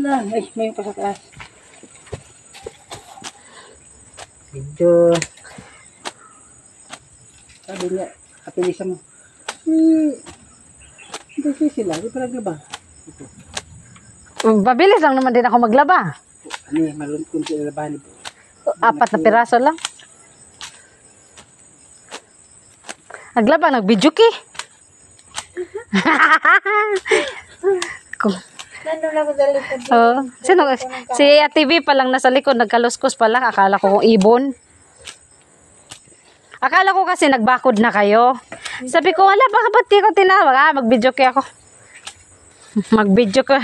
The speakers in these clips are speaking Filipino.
na. Ay, may pa sa taas. Medyo. Sabi niya, kapilisan mo. Hindi sila. Hindi pa naglaba. Mabilis lang naman din ako maglaba. Ano eh, malunod kung sila labahan po. 4 na piraso lang. Naglaba, nag-video ki. Sino? Si TV pa lang nasa likod, nagkaluskos pa lang. Akala ko kung ibon. Akala ko kasi nagbakod na kayo. Sabi ko, wala, baka ba't di ko tinawag? Mag-video ki ako. Mag-video ko.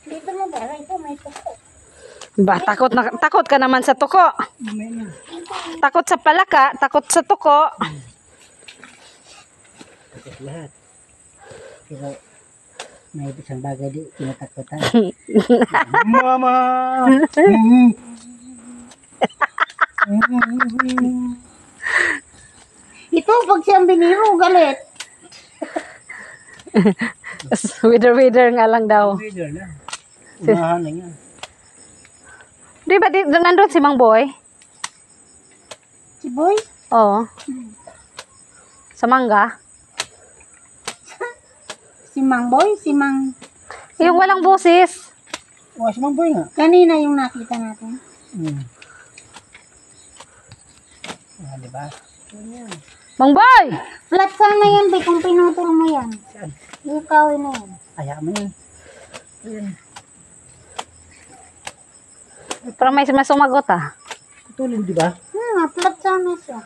Dito mo ba? Ito may tuko. Ba, takot ka naman sa tuko. Takot sa palaka, takot sa tuko. Takot lahat. Pero, may isang bagay di, tinatakotan. Mama! Ito, pag siyang biniro, galit. Wither nga lang daw. Video na. Umahan na yan. Di ba nandun si Mang Boy? Si Boy? Oo. Sa mangga? Si Mang Boy? Si Mang... Yung walang boses. Si Mang Boy nga. Kanina yung nakita natin. Diba? Mang Boy! Flat sana yan, Bay, kung pinutol mo yan. Saan? Yung kahoy na yan. Kaya mo yan. Ayan. Parang may sumagot Putulin, diba? Flat sana siya.